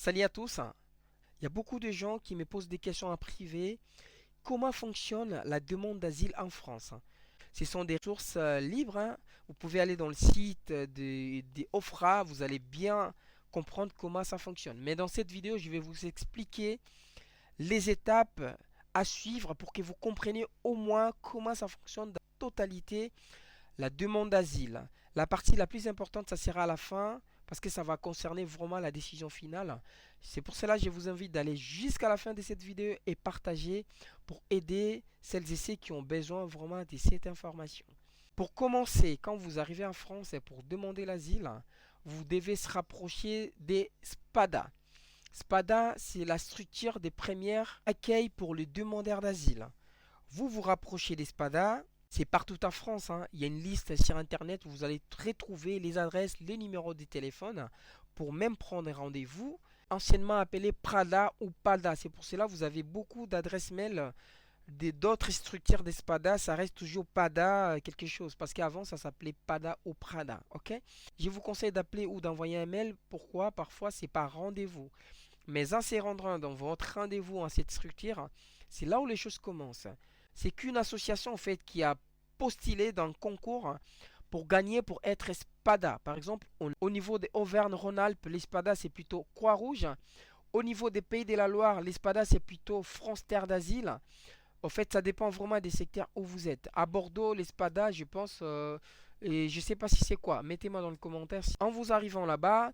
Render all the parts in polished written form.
Salut à tous. Il y a beaucoup de gens qui me posent des questions en privé. Comment fonctionne la demande d'asile en France? Ce sont des sources libres, hein. Vous pouvez aller dans le site des OFRA, vous allez bien comprendre comment ça fonctionne. Mais dans cette vidéo, je vais vous expliquer les étapes à suivre pour que vous compreniez au moins comment ça fonctionne dans la totalité la demande d'asile. La partie la plus importante, ça sera à la fin parce que ça va concerner vraiment la décision finale. C'est pour cela que je vous invite d'aller jusqu'à la fin de cette vidéo et partager pour aider celles et ceux qui ont besoin vraiment de cette information. Pour commencer, quand vous arrivez en France et pour demander l'asile, vous devez se rapprocher des SPADA. SPADA, c'est la structure des premiers accueils pour les demandeurs d'asile. Vous vous rapprochez des SPADA, c'est partout en France, hein. Il y a une liste sur Internet où vous allez retrouver les adresses, les numéros de téléphone pour même prendre un rendez-vous, anciennement appelé Prada ou PADA. C'est pour cela que vous avez beaucoup d'adresses mail d'autres structures d'ESPADA. Ça reste toujours PADA quelque chose parce qu'avant ça s'appelait PADA ou Prada. Ok? Je vous conseille d'appeler ou d'envoyer un mail. Pourquoi? Parfois c'est par rendez-vous. Mais en se rendant dans votre rendez-vous en cette structure, c'est là où les choses commencent. C'est qu'une association en fait qui a postulé dans le concours pour gagner pour être SPADA. Par exemple, au niveau des Auvergne-Rhône-Alpes, l'ESPADA c'est plutôt Croix-Rouge. Au niveau des Pays de la Loire, l'ESPADA c'est plutôt France Terre d'Asile. En fait, ça dépend vraiment des secteurs où vous êtes. À Bordeaux, l'ESPADA, je pense, et je ne sais pas si c'est quoi. Mettez-moi dans le commentaire. En vous arrivant là-bas,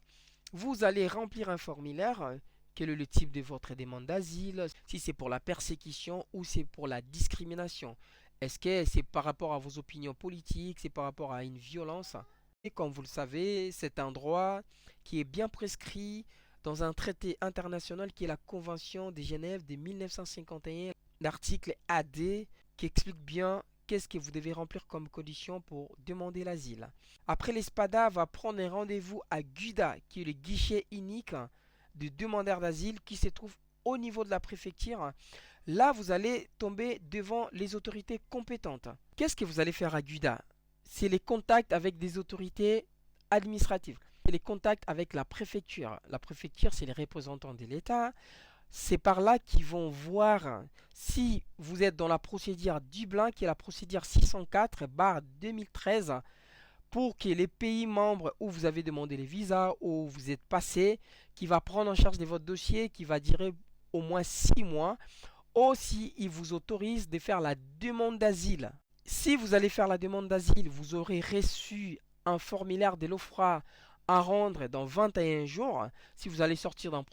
vous allez remplir un formulaire. Quel est le type de votre demande d'asile? Si c'est pour la persécution ou c'est pour la discrimination. Est-ce que c'est par rapport à vos opinions politiques? C'est par rapport à une violence? Et comme vous le savez, c'est un droit qui est bien prescrit dans un traité international qui est la Convention de Genève de 1951, l'article AD qui explique bien qu'est-ce que vous devez remplir comme condition pour demander l'asile. Après, l'ESPADA va prendre un rendez-vous à GUDA, qui est le guichet unique de demandeurs d'asile qui se trouve au niveau de la préfecture. Là, vous allez tomber devant les autorités compétentes. Qu'est-ce que vous allez faire à GUDA? C'est les contacts avec des autorités administratives. C'est les contacts avec la préfecture. La préfecture, c'est les représentants de l'État. C'est par là qu'ils vont voir si vous êtes dans la procédure Dublin, qui est la procédure 604/2013, pour que les pays membres où vous avez demandé les visas, où vous êtes passé, qui va prendre en charge de votre dossier, qui va durer au moins 6 mois, aussi ils vous autorisent de faire la demande d'asile. Si vous allez faire la demande d'asile, vous aurez reçu un formulaire de l'OFRA à rendre dans 21 jours. Si vous allez sortir d'un